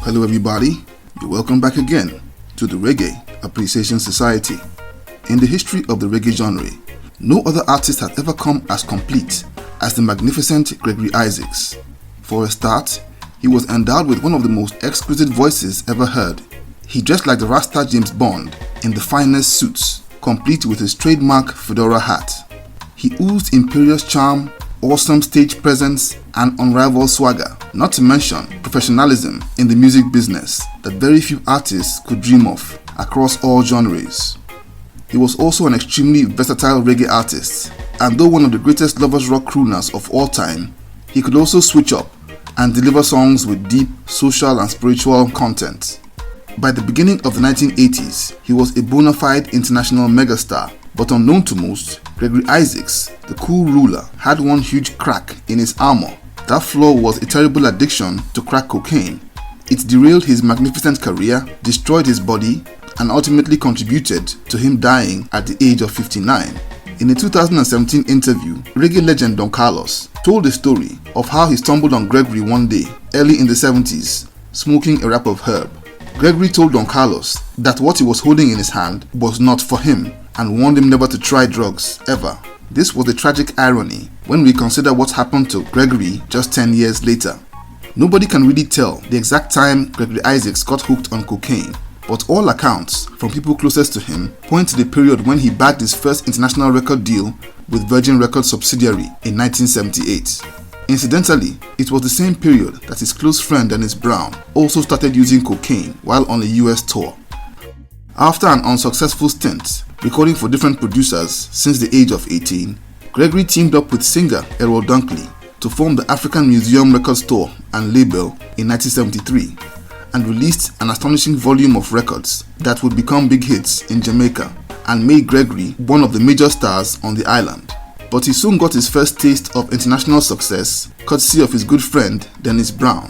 Hello everybody, you're welcome back again to the Reggae Appreciation Society. In the history of the reggae genre, no other artist has ever come as complete as the magnificent Gregory Isaacs. For a start, he was endowed with one of the most exquisite voices ever heard. He dressed like the Rasta James Bond in the finest suits, complete with his trademark fedora hat. He oozed imperious charm, awesome stage presence, and unrivaled swagger, not to mention professionalism in the music business that very few artists could dream of across all genres. He was also an extremely versatile reggae artist, and though one of the greatest lovers rock crooners of all time, he could also switch up and deliver songs with deep social and spiritual content. By the beginning of the 1980s, he was a bona fide international megastar, but unknown to most, Gregory Isaacs, the cool ruler, had one huge crack in his armor. That flaw was a terrible addiction to crack cocaine. It derailed his magnificent career, destroyed his body, and ultimately contributed to him dying at the age of 59. In a 2017 interview, reggae legend Don Carlos told the story of how he stumbled on Gregory one day, early in the 70s, smoking a wrap of herb. Gregory told Don Carlos that what he was holding in his hand was not for him and warned him never to try drugs, ever. This was a tragic irony when we consider what happened to Gregory just 10 years later. Nobody can really tell the exact time Gregory Isaacs got hooked on cocaine, but all accounts from people closest to him point to the period when he bagged his first international record deal with Virgin Records subsidiary in 1978. Incidentally, it was the same period that his close friend Dennis Brown also started using cocaine while on a US tour. After an unsuccessful stint recording for different producers since the age of 18, Gregory teamed up with singer Errol Dunkley to form the African Museum Record Store and label in 1973 and released an astonishing volume of records that would become big hits in Jamaica and made Gregory one of the major stars on the island. But he soon got his first taste of international success courtesy of his good friend Dennis Brown.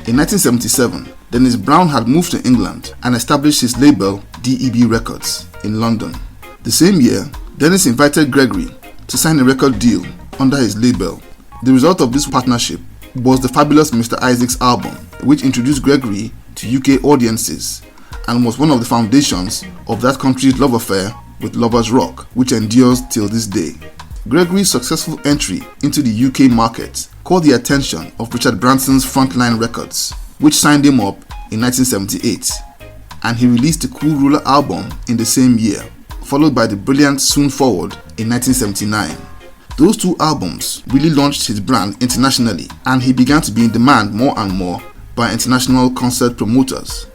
In 1977, Dennis Brown had moved to England and established his label DEB Records in London. The same year, Dennis invited Gregory to sign a record deal under his label. The result of this partnership was the fabulous Mr. Isaacs album, which introduced Gregory to UK audiences and was one of the foundations of that country's love affair with lovers rock, which endures till this day. Gregory's successful entry into the UK market caught the attention of Richard Branson's Frontline Records, which signed him up in 1978, and he released the Cool Ruler album in the same year, followed by the brilliant Soon Forward in 1979. Those two albums really launched his brand internationally, and he began to be in demand more and more by international concert promoters.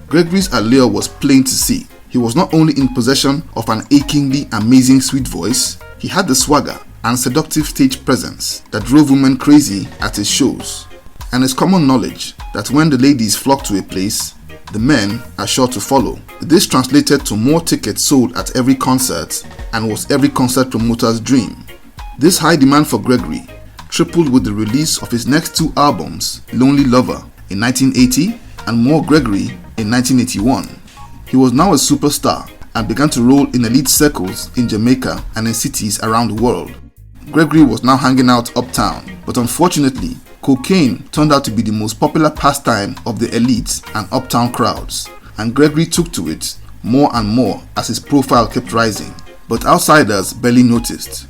Gregory's allure was plain to see. He was not only in possession of an achingly amazing sweet voice, he had the swagger and seductive stage presence that drove women crazy at his shows. And it's common knowledge that when the ladies flock to a place, the men are sure to follow. This translated to more tickets sold at every concert and was every concert promoter's dream. This high demand for Gregory tripled with the release of his next two albums, Lonely Lover in 1980 and More Gregory in 1981. He was now a superstar and began to roll in elite circles in Jamaica and in cities around the world. Gregory was now hanging out uptown, but unfortunately, cocaine turned out to be the most popular pastime of the elites and uptown crowds, and Gregory took to it more and more as his profile kept rising. But outsiders barely noticed.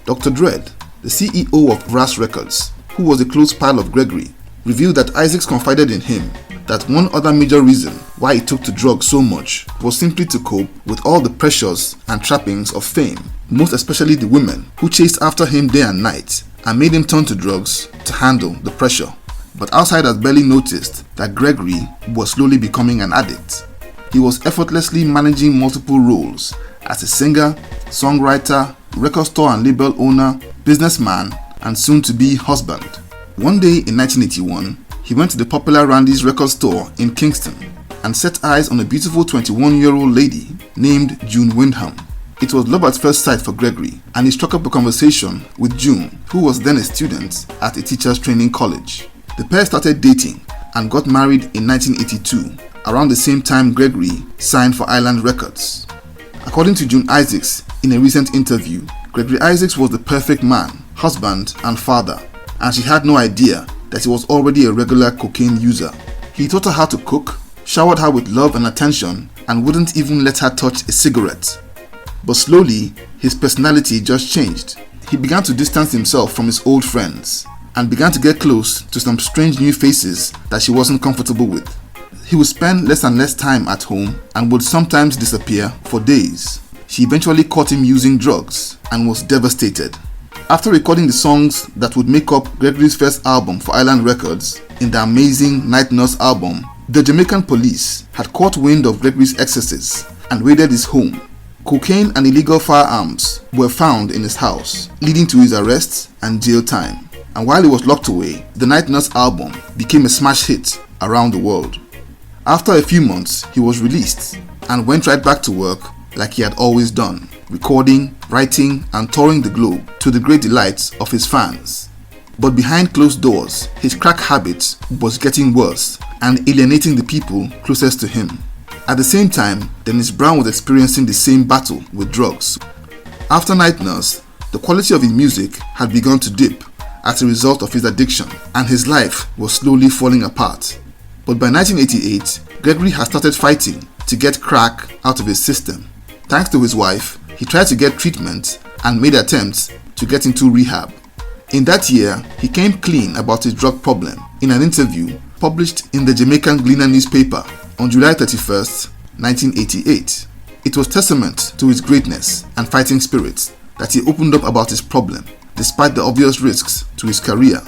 Dr. Dredd, the CEO of Brass Records, who was a close pal of Gregory, revealed that Isaacs confided in him that one other major reason why he took to drugs so much was simply to cope with all the pressures and trappings of fame, most especially the women who chased after him day and night and made him turn to drugs to handle the pressure. But outsiders barely noticed that Gregory was slowly becoming an addict. He was effortlessly managing multiple roles as a singer, songwriter, record store and label owner, businessman, and soon-to-be husband. One day in 1981, he went to the popular Randy's record store in Kingston and set eyes on a beautiful 21-year-old lady named June Wyndham. It was love at first sight for Gregory, and he struck up a conversation with June, who was then a student at a teacher's training college. The pair started dating and got married in 1982, around the same time Gregory signed for Island Records. According to June Isaacs in a recent interview, Gregory Isaacs was the perfect man, husband, and father, and she had no idea that he was already a regular cocaine user. He taught her how to cook, showered her with love and attention, and wouldn't even let her touch a cigarette. But slowly, his personality just changed. He began to distance himself from his old friends and began to get close to some strange new faces that she wasn't comfortable with. He would spend less and less time at home and would sometimes disappear for days. She eventually caught him using drugs and was devastated. After recording the songs that would make up Gregory's first album for Island Records in the amazing Night Nurse album, the Jamaican police had caught wind of Gregory's excesses and raided his home. Cocaine and illegal firearms were found in his house, leading to his arrest and jail time. And while he was locked away, the Night Nurse album became a smash hit around the world. After a few months, he was released and went right back to work like he had always done, recording, writing, and touring the globe to the great delight of his fans. But behind closed doors, his crack habit was getting worse and alienating the people closest to him. At the same time, Dennis Brown was experiencing the same battle with drugs. After Night Nurse, the quality of his music had begun to dip as a result of his addiction, and his life was slowly falling apart. But by 1988, Gregory had started fighting to get crack out of his system. Thanks to his wife, he tried to get treatment and made attempts to get into rehab. In that year, he came clean about his drug problem in an interview published in the Jamaican Gleaner newspaper on July 31st, 1988. It was testament to his greatness and fighting spirit that he opened up about his problem, despite the obvious risks to his career.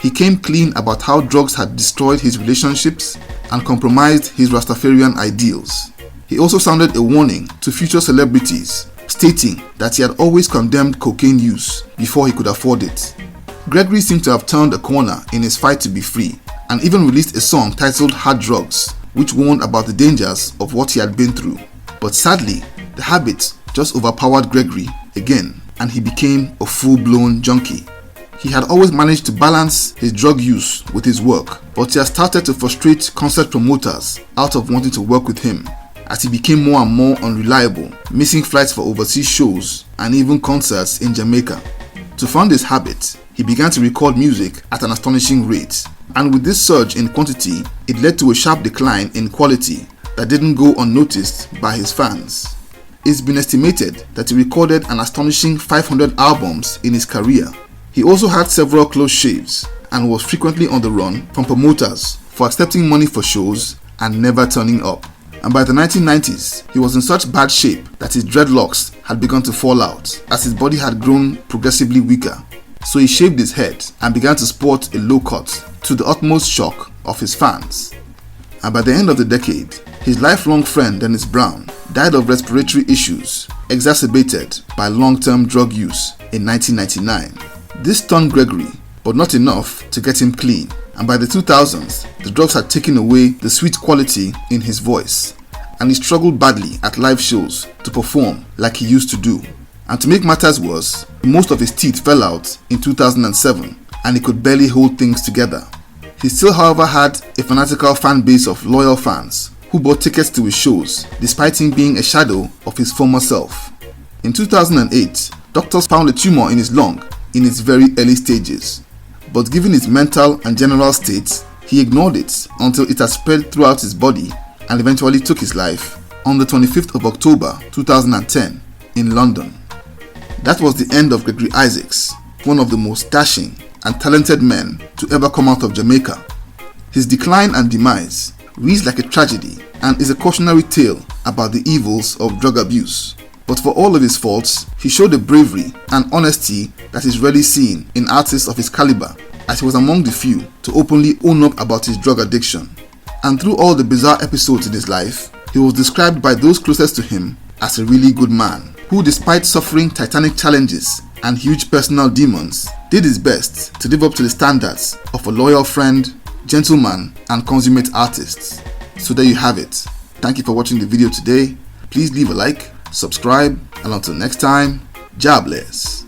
He came clean about how drugs had destroyed his relationships and compromised his Rastafarian ideals. He also sounded a warning to future celebrities, stating that he had always condemned cocaine use before he could afford it. Gregory seemed to have turned a corner in his fight to be free, and even released a song titled Hard Drugs, which warned about the dangers of what he had been through. But sadly, the habit just overpowered Gregory again, and he became a full-blown junkie. He had always managed to balance his drug use with his work, but he had started to frustrate concert promoters out of wanting to work with him, as he became more and more unreliable, missing flights for overseas shows and even concerts in Jamaica. To fund his habit, he began to record music at an astonishing rate, and with this surge in quantity, it led to a sharp decline in quality that didn't go unnoticed by his fans. It's been estimated that he recorded an astonishing 500 albums in his career. He also had several close shaves and was frequently on the run from promoters for accepting money for shows and never turning up. And by the 1990s, he was in such bad shape that his dreadlocks had begun to fall out as his body had grown progressively weaker. So he shaved his head and began to sport a low cut, to the utmost shock of his fans. And by the end of the decade, his lifelong friend Dennis Brown died of respiratory issues exacerbated by long-term drug use in 1999. This stunned Gregory, but not enough to get him clean, and by the 2000s, the drugs had taken away the sweet quality in his voice, and he struggled badly at live shows to perform like he used to do. And to make matters worse, most of his teeth fell out in 2007, and he could barely hold things together. He still, however, had a fanatical fan base of loyal fans who bought tickets to his shows, despite him being a shadow of his former self. In 2008, doctors found a tumor in his lung in its very early stages, but given his mental and general state, he ignored it until it had spread throughout his body and eventually took his life on the 25th of October 2010 in London. That was the end of Gregory Isaacs, one of the most dashing and talented men to ever come out of Jamaica. His decline and demise reads like a tragedy and is a cautionary tale about the evils of drug abuse. But for all of his faults, he showed a bravery and honesty that is rarely seen in artists of his caliber, as he was among the few to openly own up about his drug addiction. And through all the bizarre episodes in his life, he was described by those closest to him as a really good man, who, despite suffering titanic challenges and huge personal demons, did his best to live up to the standards of a loyal friend, gentleman, and consummate artist. So there you have it. Thank you for watching the video today. Please leave a like, subscribe, and until next time, Jah bless.